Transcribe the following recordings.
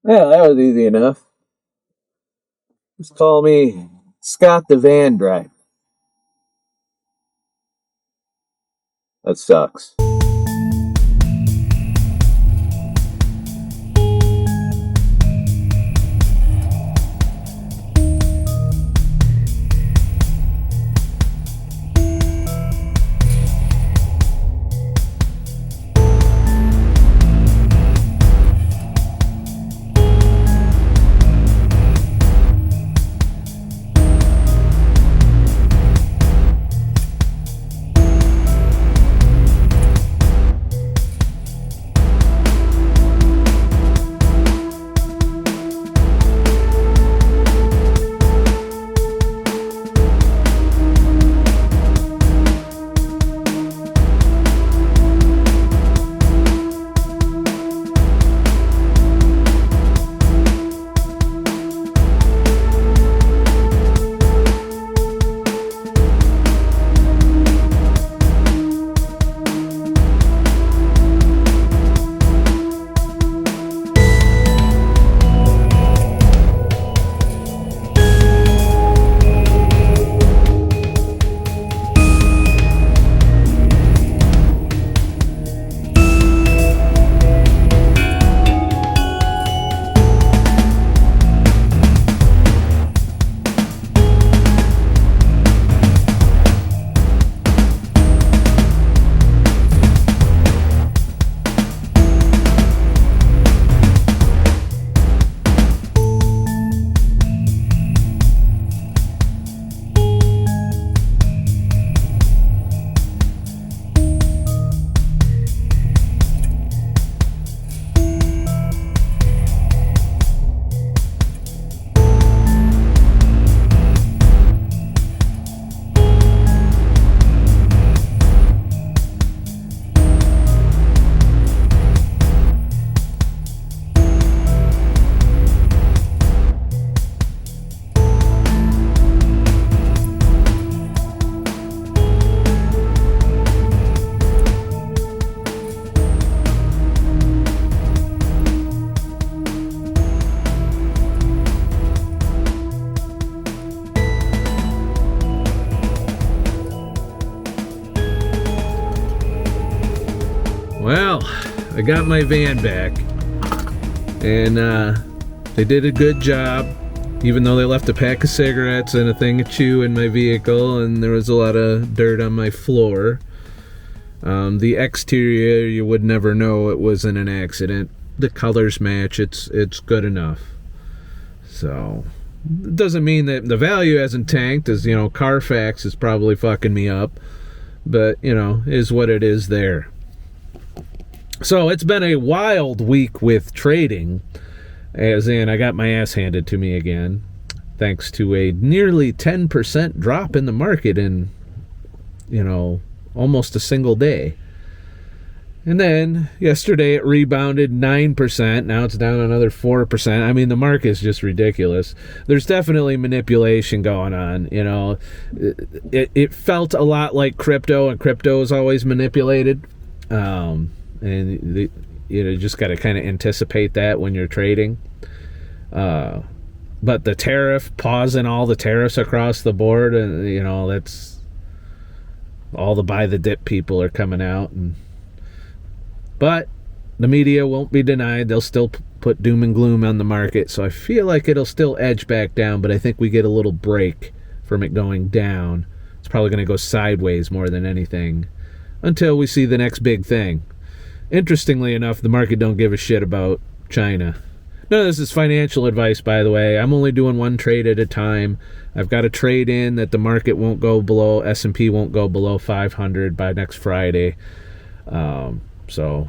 Yeah, that was easy enough. Just call me Scott the Van Driver. That sucks. Well, I got my van back, and they did a good job, even though they left a pack of cigarettes and a thing of chew in my vehicle, and there was a lot of dirt on my floor. The exterior, you would never know it wasn't an accident. The colors match. It's good enough. So, it doesn't mean that the value hasn't tanked, as, you know, Carfax is probably fucking me up, but, you know, is what it is there. So it's been a wild week with trading, as in I got my ass handed to me again, thanks to a nearly 10% drop in the market in, you know, almost a single day. And then yesterday it rebounded 9%. Now it's down another 4%. I mean, the market is just ridiculous. There's definitely manipulation going on. You know, it felt a lot like crypto, and crypto is always manipulated. And you just got to kind of anticipate that when you're trading. But the tariff, pausing all the tariffs across the board, and you know, that's all the buy the dip people are coming out. But the media won't be denied. They'll still put doom and gloom on the market. So I feel like it'll still edge back down, but I think we get a little break from it going down. It's probably going to go sideways more than anything until we see the next big thing. Interestingly enough, the market don't give a shit about China. None of this is financial advice, by the way. I'm only doing one trade at a time. I've got a trade in that the market won't go below, S&P won't go below 500 by next Friday. So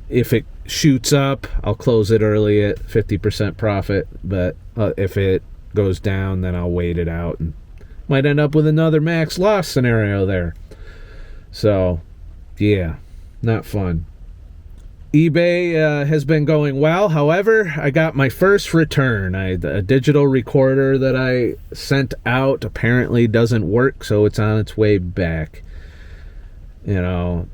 if it shoots up, I'll close it early at 50% profit. But if it goes down, then I'll wait it out and might end up with another max loss scenario there. So, yeah, not fun. eBay has been going well. However, I got my first return. A digital recorder that I sent out apparently doesn't work, so it's on its way back. You know,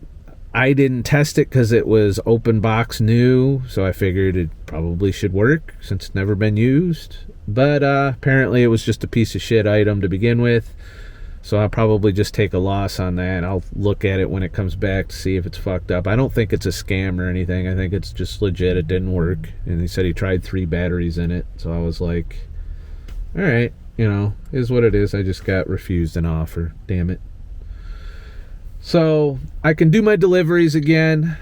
I didn't test it because it was open box new, so I figured it probably should work since it's never been used. But apparently it was just a piece of shit item to begin with, so I'll probably just take a loss on that. I'll look at it when it comes back to see if it's fucked up. I don't think it's a scam or anything. I think it's just legit. It didn't work. And he said he tried 3 batteries in it, so I was like, all right, is what it is. I just got refused an offer. Damn it. So I can do my deliveries again,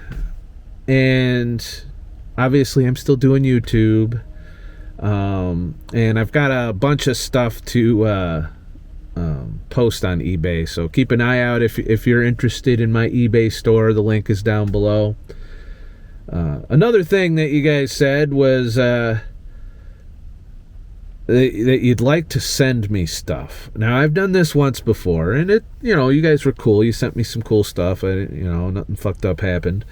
and obviously I'm still doing YouTube, and I've got a bunch of stuff to post on eBay, so keep an eye out if you're interested in my eBay store. The link is down below. Another thing that you guys said was that you'd like to send me stuff. Now, I've done this once before, and it, you guys were cool. You sent me some cool stuff. Nothing fucked up happened.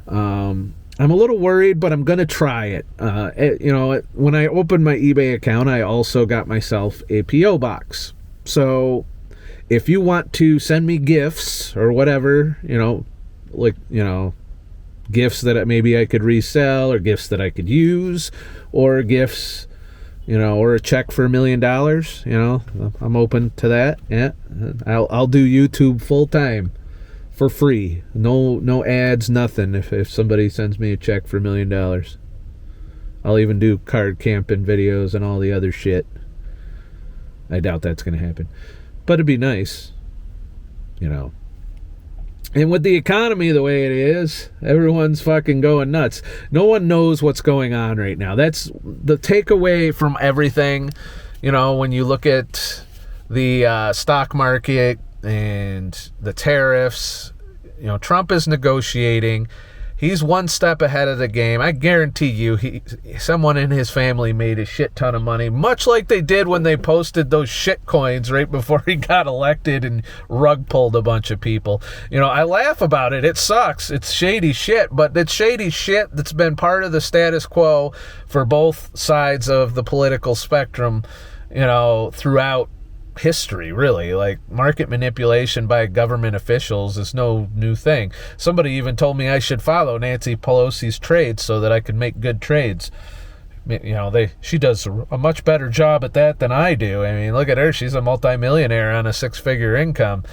I'm a little worried, but I'm gonna try it. When I opened my eBay account, I also got myself a PO box. So, if you want to send me gifts or whatever, gifts that maybe I could resell, or gifts that I could use, or gifts, or a check for $1 million, I'm open to that. Yeah, I'll do YouTube full time for free. No ads, nothing. If somebody sends me a check for $1 million, I'll even do card camping videos and all the other shit. I doubt that's gonna happen, but it'd be nice, And with the economy the way it is, everyone's fucking going nuts. No one knows what's going on right now. That's the takeaway from everything. When you look at the stock market and the tariffs, Trump is negotiating. He's one step ahead of the game. I guarantee you, someone in his family made a shit ton of money, much like they did when they posted those shit coins right before he got elected and rug pulled a bunch of people. I laugh about it. It sucks. It's shady shit, but it's shady shit that's been part of the status quo for both sides of the political spectrum, throughout history, really. Like, market manipulation by government officials is no new thing. Somebody even told me I should follow Nancy Pelosi's trades so that I could make good trades. She does a much better job at that than I do. I mean, look at her. She's a multimillionaire on a 6-figure income.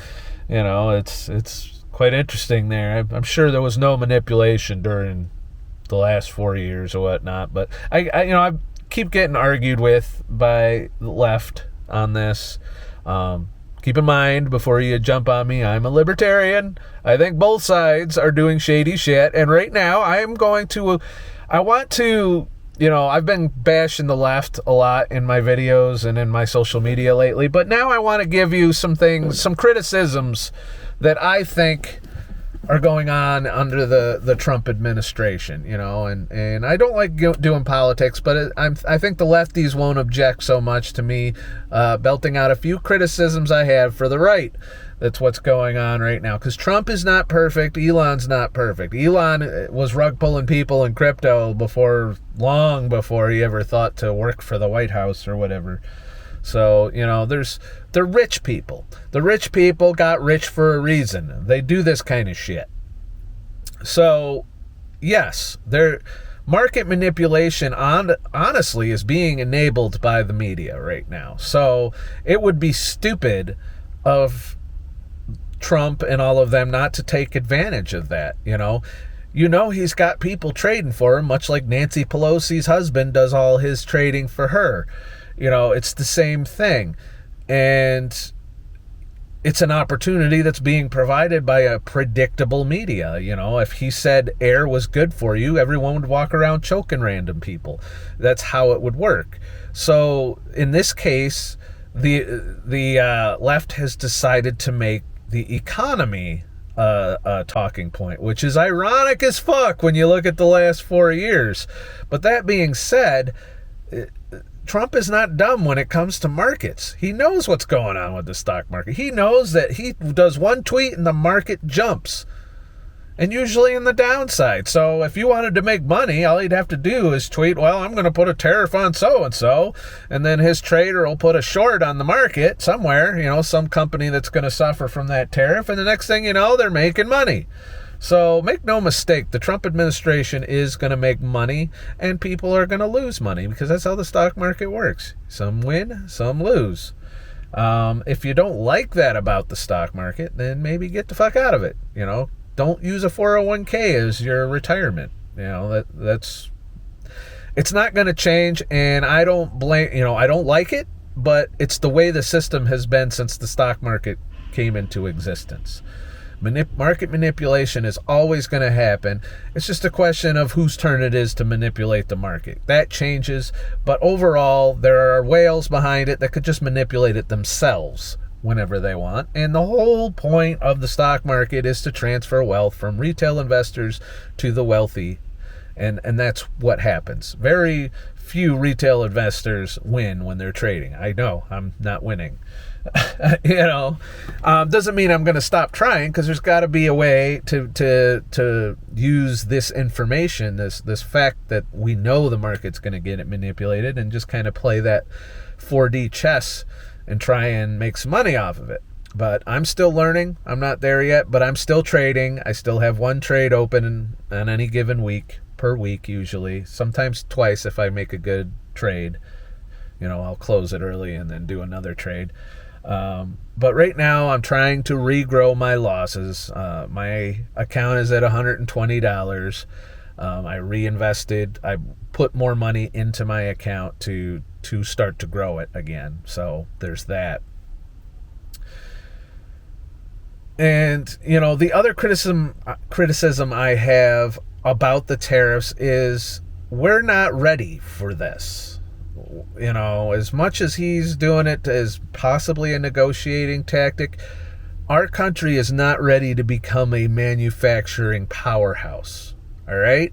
It's quite interesting there. I'm sure there was no manipulation during the last 4 years or whatnot, but I keep getting argued with by the left on this. Keep in mind, before you jump on me, I'm a libertarian. I think both sides are doing shady shit, and right now I want to, I've been bashing the left a lot in my videos and in my social media lately, but now I want to give you some criticisms that I think are going on under the Trump administration, and I don't like doing politics, but I think the lefties won't object so much to me belting out a few criticisms I have for the right. That's what's going on right now, because Trump is not perfect. Elon's not perfect. Elon was rug pulling people in crypto long before he ever thought to work for the White House or whatever. So, they're rich people. The rich people got rich for a reason. They do this kind of shit. So, yes, market manipulation honestly is being enabled by the media right now. So, it would be stupid of Trump and all of them not to take advantage of that, he's got people trading for him, much like Nancy Pelosi's husband does all his trading for her. It's the same thing. And it's an opportunity that's being provided by a predictable media. If he said air was good for you, everyone would walk around choking random people. That's how it would work. So in this case, the left has decided to make the economy a talking point, which is ironic as fuck when you look at the last 4 years. But that being said, Trump is not dumb when it comes to markets. He knows what's going on with the stock market. He knows that he does one tweet and the market jumps, and usually in the downside. So if you wanted to make money, all he'd have to do is tweet, well, I'm going to put a tariff on so-and-so, and then his trader will put a short on the market somewhere, some company that's going to suffer from that tariff, and the next thing you know, they're making money. So make no mistake, the Trump administration is going to make money, and people are going to lose money, because that's how the stock market works. Some win, some lose. If you don't like that about the stock market, then maybe get the fuck out of it. Don't use a 401k as your retirement. That's it's not going to change, and I don't blame, I don't like it, but it's the way the system has been since the stock market came into existence. Market manipulation is always going to happen. It's just a question of whose turn it is to manipulate the market. That changes, but overall, there are whales behind it that could just manipulate it themselves whenever they want. And the whole point of the stock market is to transfer wealth from retail investors to the wealthy. And that's what happens. Very few retail investors win when they're trading. I know I'm not winning. Doesn't mean I'm going to stop trying, because there's got to be a way to use this information, this fact that we know the market's going to get it manipulated, and just kind of play that 4D chess and try and make some money off of it. But I'm still learning. I'm not there yet, but I'm still trading. I still have one trade open on any given week, per week usually, sometimes twice if I make a good trade. I'll close it early and then do another trade. But right now I'm trying to regrow my losses. My account is at $120. I reinvested. I put more money into my account to start to grow it again. So there's that. And, the other criticism I have about the tariffs is we're not ready for this. As much as he's doing it as possibly a negotiating tactic, our country is not ready to become a manufacturing powerhouse. All right?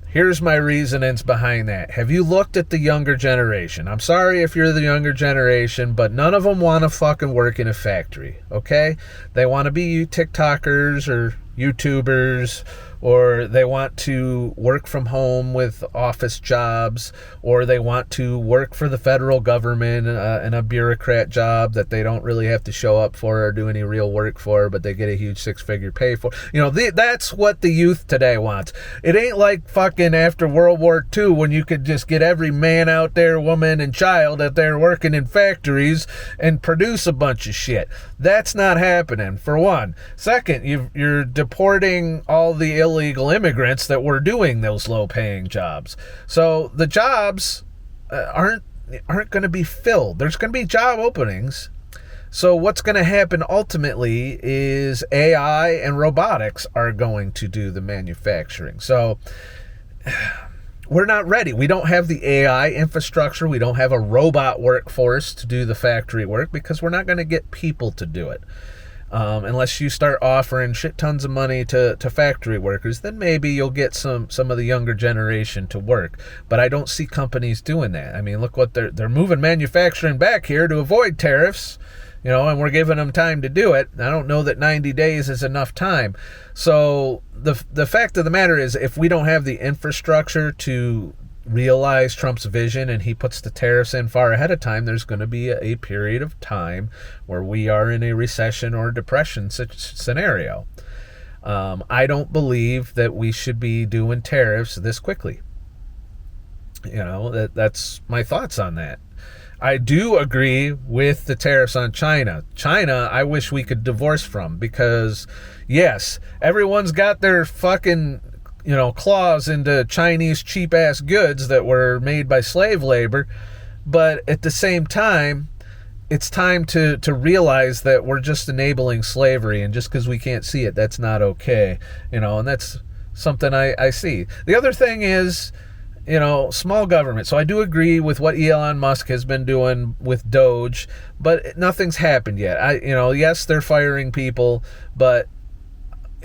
Here's my reasonings behind that. Have you looked at the younger generation? I'm sorry if you're the younger generation, but none of them want to fucking work in a factory, okay? They want to be TikTokers or YouTubers, or they want to work from home with office jobs, or they want to work for the federal government in a bureaucrat job that they don't really have to show up for or do any real work for, but they get a huge six-figure pay for. That's what the youth today wants. It ain't like fucking after World War II when you could just get every man out there, woman, and child out there working in factories and produce a bunch of shit. That's not happening, for one. Second, you're deporting all the illegal immigrants that were doing those low-paying jobs. So the jobs aren't going to be filled. There's going to be job openings. So what's going to happen ultimately is AI and robotics are going to do the manufacturing. So we're not ready. We don't have the AI infrastructure. We don't have a robot workforce to do the factory work, because we're not going to get people to do it. Unless you start offering shit tons of money to factory workers, then maybe you'll get some of the younger generation to work. But I don't see companies doing that. I mean, look what they're moving manufacturing back here to avoid tariffs, and we're giving them time to do it. I don't know that 90 days is enough time. So the fact of the matter is, if we don't have the infrastructure to realize Trump's vision and he puts the tariffs in far ahead of time, there's going to be a period of time where we are in a recession or depression scenario. I don't believe that we should be doing tariffs this quickly. That's my thoughts on that. I do agree with the tariffs on China. China, I wish we could divorce from, because yes, everyone's got their fucking claws into Chinese cheap-ass goods that were made by slave labor. But at the same time, it's time to realize that we're just enabling slavery, and just because we can't see it, that's not okay. And that's something I see. The other thing is, small government. So I do agree with what Elon Musk has been doing with Doge, but nothing's happened yet. Yes, they're firing people, but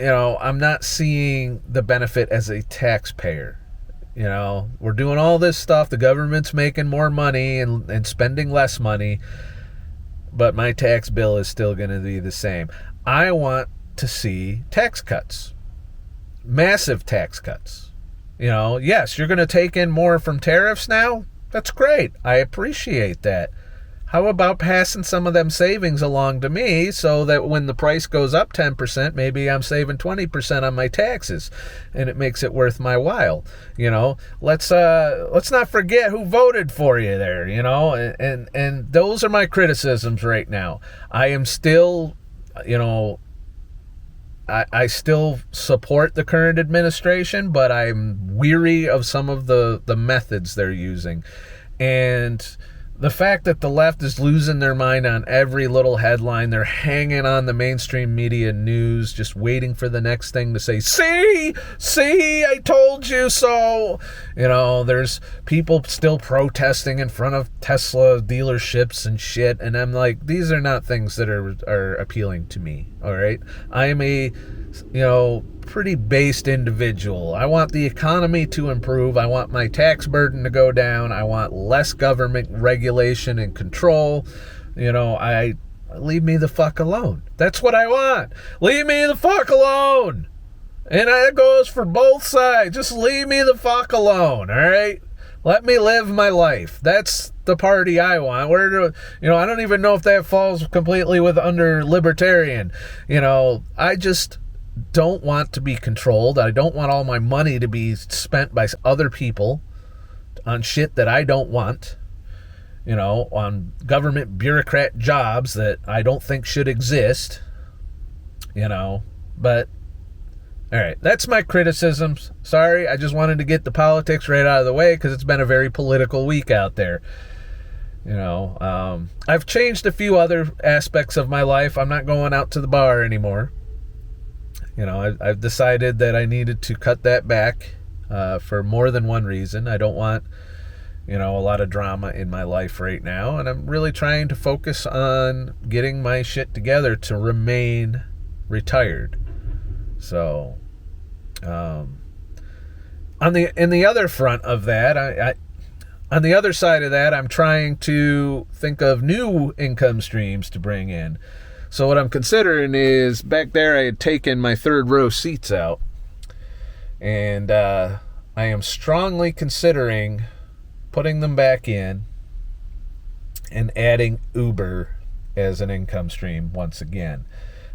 I'm not seeing the benefit as a taxpayer. We're doing all this stuff. The government's making more money and spending less money, but my tax bill is still going to be the same. I want to see tax cuts, massive tax cuts. Yes, you're going to take in more from tariffs now. That's great. I appreciate that. how about passing some of them savings along to me so that when the price goes up 10%, maybe I'm saving 20% on my taxes, and it makes it worth my while. Let's not forget who voted for you there, and those are my criticisms right now. I am still, I still support the current administration, but I'm weary of some of the methods they're using. And the fact that the left is losing their mind on every little headline, they're hanging on the mainstream media news, just waiting for the next thing to say, see, I told you so. There's people still protesting in front of Tesla dealerships and shit. And I'm like, these are not things that are appealing to me. All right. I am a, pretty based individual. I want the economy to improve. I want my tax burden to go down. I want less government regulation and control. Leave me the fuck alone. That's what I want. Leave me the fuck alone. And that goes for both sides. Just leave me the fuck alone, all right? Let me live my life. That's the party I want. I don't even know if that falls completely under libertarian. I just don't want to be controlled. I don't want all my money to be spent by other people on shit that I don't want, on government bureaucrat jobs that I don't think should exist, but all right, that's my criticisms. Sorry, I just wanted to get the politics right out of the way because it's been a very political week out there. I've changed a few other aspects of my life. I'm not going out to the bar anymore. I've decided that I needed to cut that back for more than one reason. I don't want, a lot of drama in my life right now. And I'm really trying to focus on getting my shit together to remain retired. So, in the other front of that, on the other side of that, I'm trying to think of new income streams to bring in. So what I'm considering is, back there I had taken my third row seats out, and I am strongly considering putting them back in and adding Uber as an income stream once again.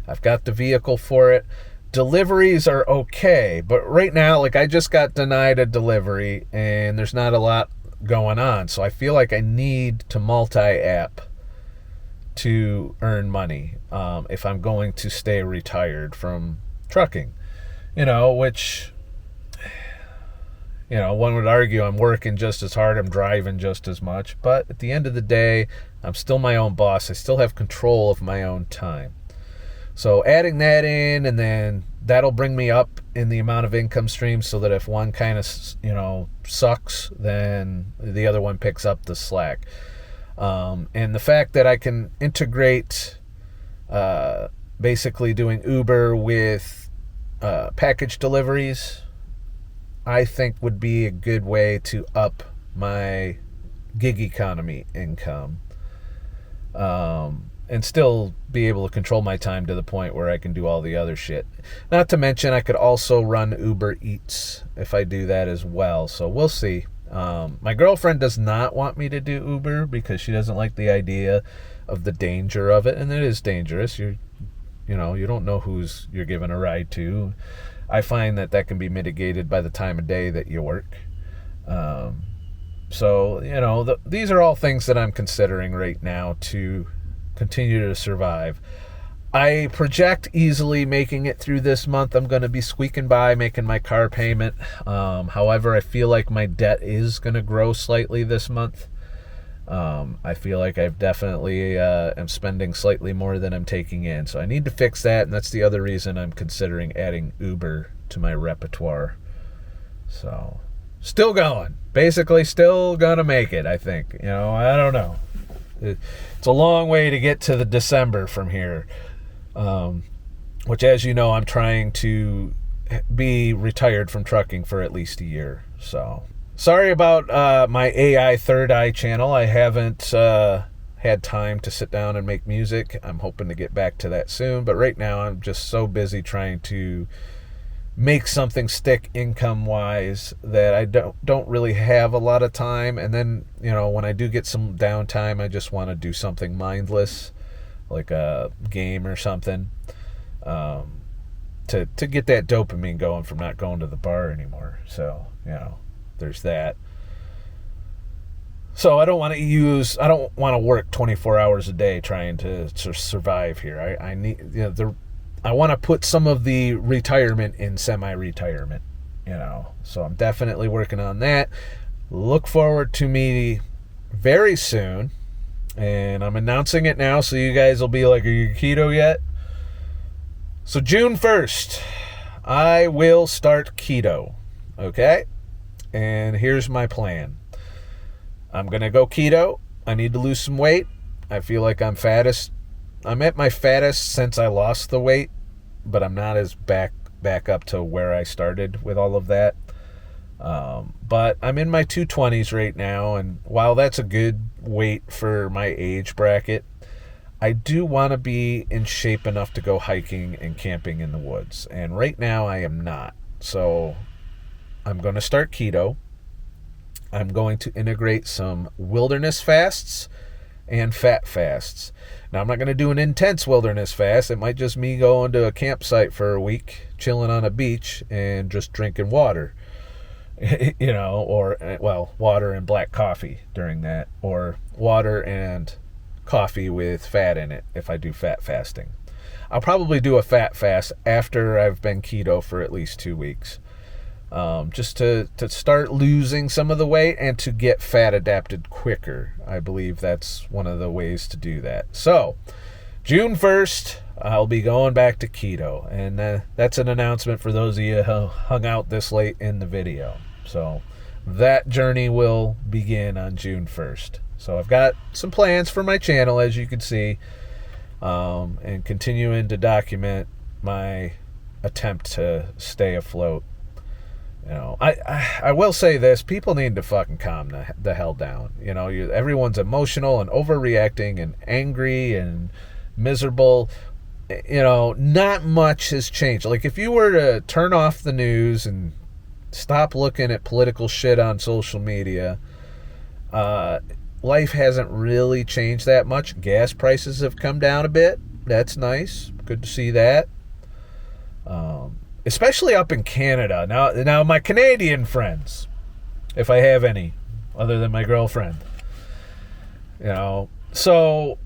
I've got the vehicle for it. Deliveries are okay, but right now, I just got denied a delivery and there's not a lot going on. So I feel like I need to multi-app to earn money if I'm going to stay retired from trucking, which, one would argue I'm working just as hard, I'm driving just as much, but at the end of the day, I'm still my own boss. I still have control of my own time. So adding that in, and then that'll bring me up in the amount of income streams so that if one kind of, sucks, then the other one picks up the slack. And the fact that I can integrate basically doing Uber with package deliveries, I think would be a good way to up my gig economy income. And still be able to control my time to the point where I can do all the other shit. Not to mention, I could also run Uber Eats if I do that as well. So we'll see. My girlfriend does not want me to do Uber because she doesn't like the idea of the danger of it. And it is dangerous. You don't know who's you're giving a ride to. I find that can be mitigated by the time of day that you work. So, these are all things that I'm considering right now to continue to survive. I project easily making it through this month. I'm going to be squeaking by, making my car payment. However, I feel like my debt is going to grow slightly this month. I feel like I've definitely am spending slightly more than I'm taking in. So I need to fix that, and that's the other reason I'm considering adding Uber to my repertoire. So, still going. Basically, still going to make it, I think. I don't know. It's a long way to get to the December from here, which, as you know, I'm trying to be retired from trucking for at least a year. So sorry about my AI Third Eye channel. I haven't had time to sit down and make music. I'm hoping to get back to that soon, but right now I'm just so busy trying to make something stick income wise that I don't really have a lot of time. And then, you know, when I do get some downtime, I just want to do something mindless, like a game or something, to get that dopamine going from not going to the bar anymore. So, you know, there's that. So I don't want to work 24 hours a day trying to survive here. I need, you know, I want to put some of the retirement in semi-retirement, you know. So I'm definitely working on that. Look forward to me very soon. And I'm announcing it now, so you guys will be like, are you keto yet? So June 1st, I will start keto, okay? And here's my plan. I'm going to go keto. I need to lose some weight. I feel like I'm at my fattest since I lost the weight, but I'm not as back up to where I started with all of that. But I'm in my 220s right now, and while that's a good weight for my age bracket, I do want to be in shape enough to go hiking and camping in the woods. And right now I am not. So I'm going to start keto. I'm going to integrate some wilderness fasts and fat fasts. Now, I'm not going to do an intense wilderness fast. It might just me going to a campsite for a week, chilling on a beach, and just drinking water. You know, or, well, water and black coffee during that, or water and coffee with fat in it if I do fat fasting. I'll probably do a fat fast after I've been keto for at least 2 weeks. Just to start losing some of the weight and to get fat adapted quicker. I believe that's one of the ways to do that. So, June 1st, I'll be going back to keto. And that's an announcement for those of you who hung out this late in the video. So, that journey will begin on June 1st. So, I've got some plans for my channel, as you can see, and continuing to document my attempt to stay afloat. You know, I will say this: people need to fucking calm the hell down. You know, everyone's emotional and overreacting and angry and miserable. You know, not much has changed. Like, if you were to turn off the news and stop looking at political shit on social media, life hasn't really changed that much. Gas prices have come down a bit. That's nice. Good to see that. Especially up in Canada. Now my Canadian friends, if I have any, other than my girlfriend, you know, so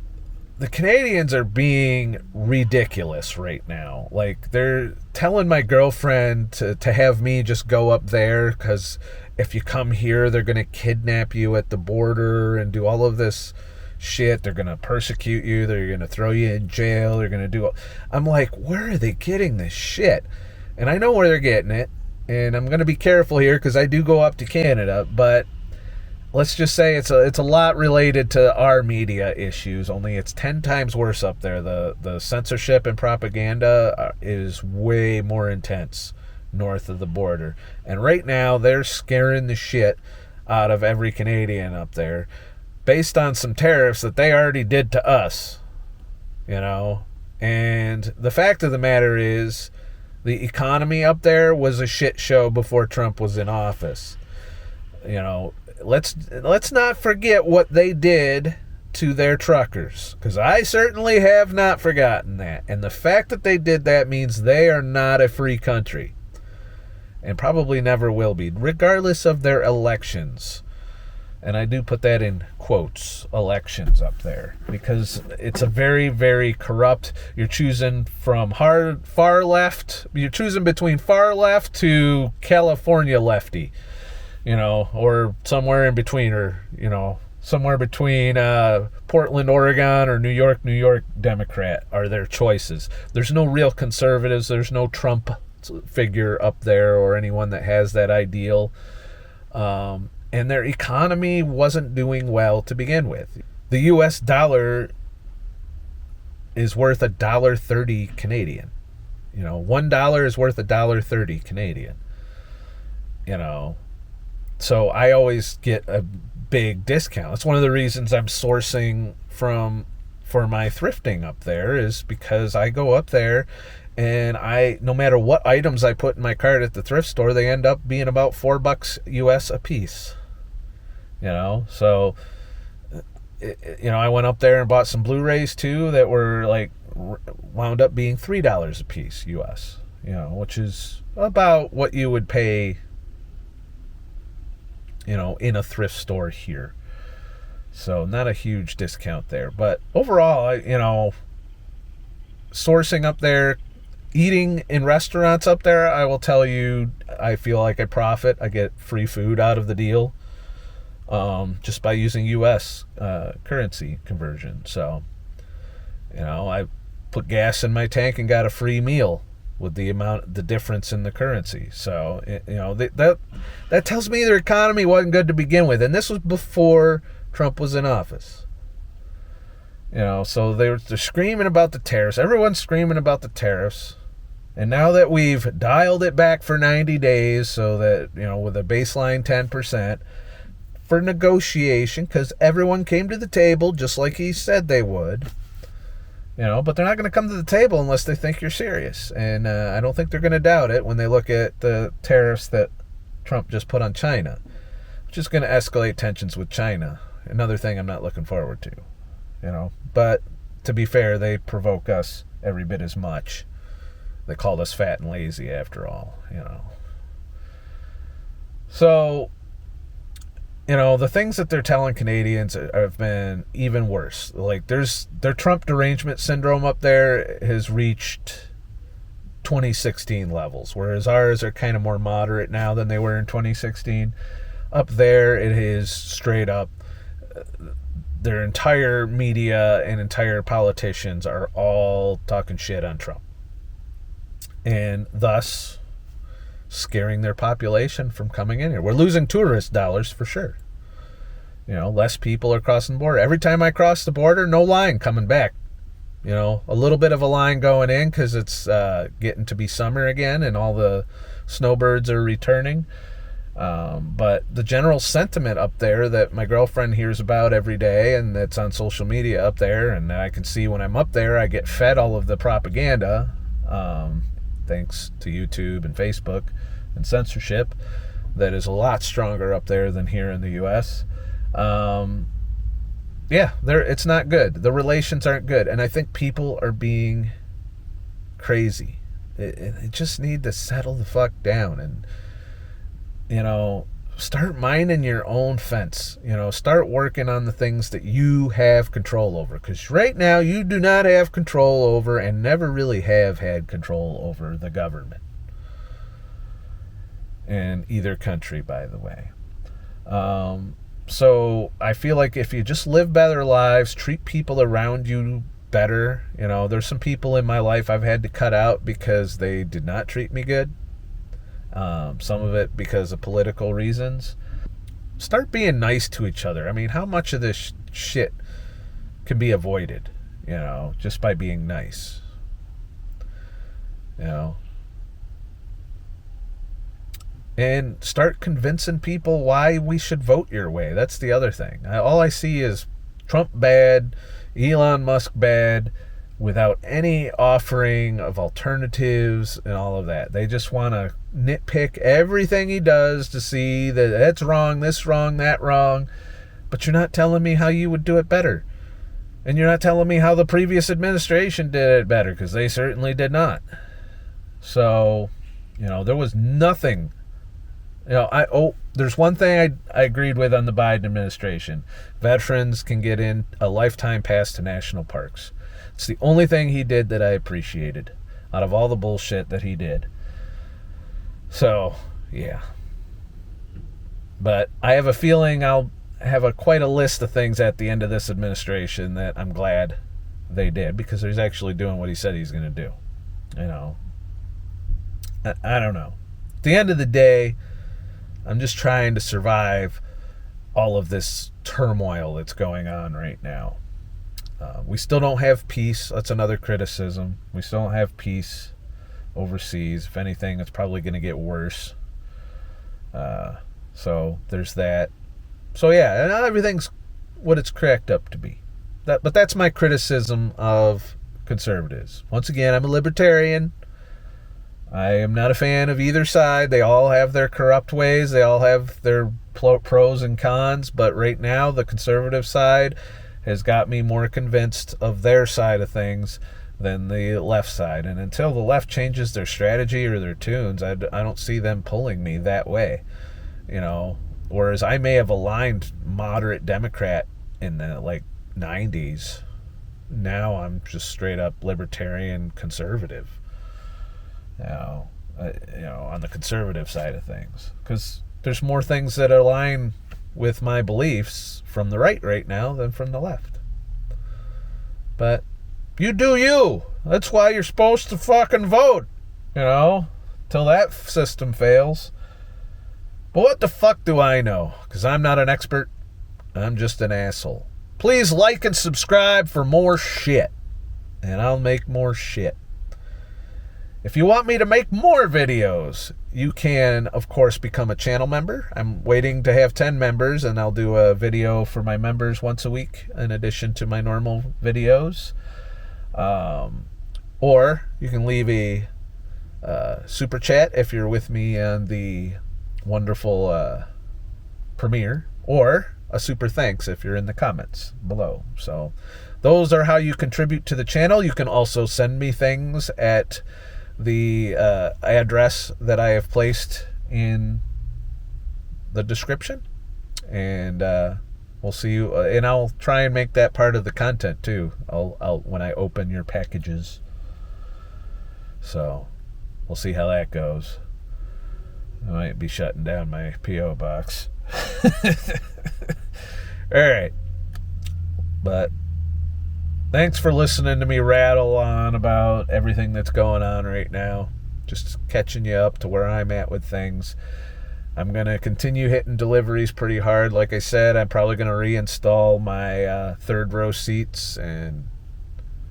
the Canadians are being ridiculous right now. Like, they're telling my girlfriend to have me just go up there because if you come here, they're going to kidnap you at the border and do all of this shit. They're going to persecute you. They're going to throw you in jail. They're going to do... I'm like, where are they getting this shit? And I know where they're getting it, and I'm going to be careful here because I do go up to Canada, but let's just say it's a lot related to our media issues, only it's 10 times worse up there. The censorship and propaganda is way more intense north of the border. And right now, they're scaring the shit out of every Canadian up there based on some tariffs that they already did to us, you know? And the fact of the matter is, the economy up there was a shit show before Trump was in office. You know, let's not forget what they did to their truckers, because I certainly have not forgotten that. And the fact that they did that means they are not a free country, and probably never will be, regardless of their elections. And I do put that in quotes, elections up there, because it's a very, very corrupt. You're choosing from far left. You're choosing between far left to California lefty, you know, or somewhere in between, or, you know, somewhere between Portland, Oregon, or New York Democrat are their choices. There's no real conservatives. There's no Trump figure up there or anyone that has that ideal. And their economy wasn't doing well to begin with. The U.S. dollar is worth $1.30 Canadian. You know, $1 is worth $1.30 Canadian. You know, so I always get a big discount. It's one of the reasons I'm sourcing for my thrifting up there, is because I go up there And no matter what items I put in my cart at the thrift store, they end up being about $4 US a piece. So I went up there and bought some Blu-rays too that were like wound up being $3 a piece US. Which is about what you would pay, in a thrift store here. So not a huge discount there. But overall, sourcing up there, eating in restaurants up there, I will tell you, I feel like I profit. I get free food out of the deal, just by using U.S. Currency conversion. So, I put gas in my tank and got a free meal with the difference in the currency. So, that tells me their economy wasn't good to begin with. And this was before Trump was in office. So they're screaming about the tariffs. Everyone's screaming about the tariffs. And now that we've dialed it back for 90 days, so that, with a baseline 10% for negotiation, because everyone came to the table just like he said they would. But they're not going to come to the table unless they think you're serious. And I don't think they're going to doubt it when they look at the tariffs that Trump just put on China, which is going to escalate tensions with China. Another thing I'm not looking forward to, But to be fair, they provoke us every bit as much. They called us fat and lazy after all, So, the things that they're telling Canadians have been even worse. Like, their Trump derangement syndrome up there has reached 2016 levels, whereas ours are kind of more moderate now than they were in 2016. Up there, it is straight up. Their entire media and entire politicians are all talking shit on Trump. And thus scaring their population from coming in here. We're losing tourist dollars for sure. Less people are crossing the border. Every time I cross the border, no line coming back. A little bit of a line going in because it's getting to be summer again and all the snowbirds are returning. But the general sentiment up there that my girlfriend hears about every day and that's on social media up there, and I can see when I'm up there, I get fed all of the propaganda, thanks to YouTube and Facebook and censorship, that is a lot stronger up there than here in the U.S. It's not good. The relations aren't good. And I think people are being crazy. They just need to settle the fuck down and, start minding your own fence. Start working on the things that you have control over. Because right now you do not have control over and never really have had control over the government. In either country, by the way. So I feel like if you just live better lives, treat people around you better. There's some people in my life I've had to cut out because they did not treat me good. Some of it because of political reasons. Start being nice to each other. I mean, how much of this shit can be avoided, just by being nice? And start convincing people why we should vote your way. That's the other thing. All I see is Trump bad, Elon Musk bad, without any offering of alternatives and all of that. They just want to nitpick everything he does to see that that's wrong, this wrong, that wrong. But you're not telling me how you would do it better. And you're not telling me how the previous administration did it better, because they certainly did not. So, there was nothing. There's one thing I agreed with on the Biden administration. Veterans can get in a lifetime pass to national parks. It's the only thing he did that I appreciated out of all the bullshit that he did. So, yeah. But I have a feeling I'll have quite a list of things at the end of this administration that I'm glad they did, because he's actually doing what he said he's going to do. I don't know. At the end of the day, I'm just trying to survive all of this turmoil that's going on right now. We still don't have peace. That's another criticism. We still don't have peace overseas. If anything, it's probably going to get worse. So there's that. So yeah, and everything's what it's cracked up to be. But that's my criticism of conservatives. Once again, I'm a libertarian. I am not a fan of either side. They all have their corrupt ways. They all have their pros and cons. But right now, the conservative side has got me more convinced of their side of things than the left side. And until the left changes their strategy or their tunes, I don't see them pulling me that way. You know, whereas I may have aligned moderate Democrat in the like 90s. Now I'm just straight up libertarian conservative. On the conservative side of things, because there's more things that align with my beliefs from the right now than from the left. But you do you. That's why you're supposed to fucking vote, till that system fails. But what the fuck do I know? Because I'm not an expert. I'm just an asshole. Please like and subscribe for more shit, and I'll make more shit. If you want me to make more videos, you can, of course, become a channel member. I'm waiting to have 10 members, and I'll do a video for my members once a week in addition to my normal videos. Or you can leave a super chat if you're with me on the wonderful premiere, or a super thanks if you're in the comments below. So those are how you contribute to the channel. You can also send me things at the address that I have placed in the description, and we'll see you, and I'll try and make that part of the content too. I'll when I open your packages. So we'll see how that goes. I might be shutting down my P.O. box. All right, but thanks for listening to me rattle on about everything that's going on right now. Just catching you up to where I'm at with things. I'm going to continue hitting deliveries pretty hard. Like I said, I'm probably going to reinstall my third row seats and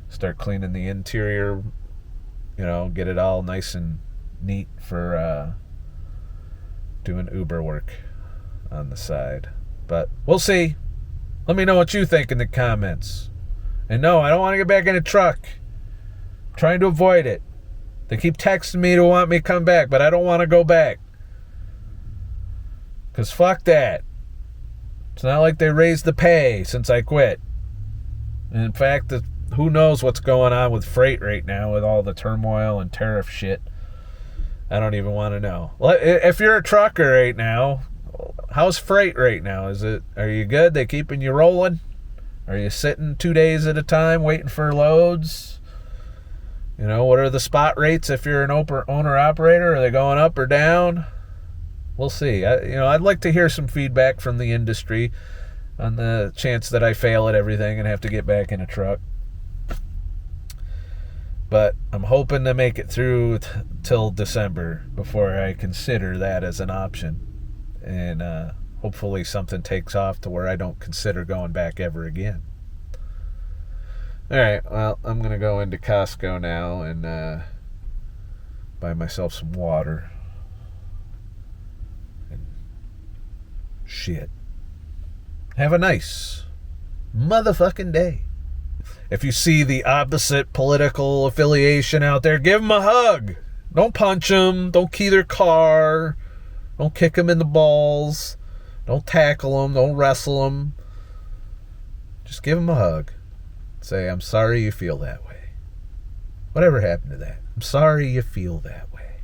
start cleaning the interior, get it all nice and neat for doing Uber work on the side. But we'll see. Let me know what you think in the comments. And no, I don't want to get back in a truck. I'm trying to avoid it. They keep texting me to want me to come back, but I don't want to go back. Because fuck that. It's not like they raised the pay since I quit. And in fact, who knows what's going on with freight right now with all the turmoil and tariff shit. I don't even want to know. If you're a trucker right now, how's freight right now? Are you good? They keeping you rolling? Are you sitting 2 days at a time waiting for loads? What are the spot rates if you're an owner-operator? Are they going up or down? We'll see. I'd like to hear some feedback from the industry on the chance that I fail at everything and have to get back in a truck. But I'm hoping to make it through till December before I consider that as an option. And hopefully something takes off to where I don't consider going back ever again. All right, well, I'm going to go into Costco now and buy myself some water. And shit. Have a nice motherfucking day. If you see the opposite political affiliation out there, give them a hug. Don't punch them. Don't key their car. Don't kick them in the balls. Don't tackle them. Don't wrestle them. Just give them a hug. Say, I'm sorry you feel that way. Whatever happened to that? I'm sorry you feel that way.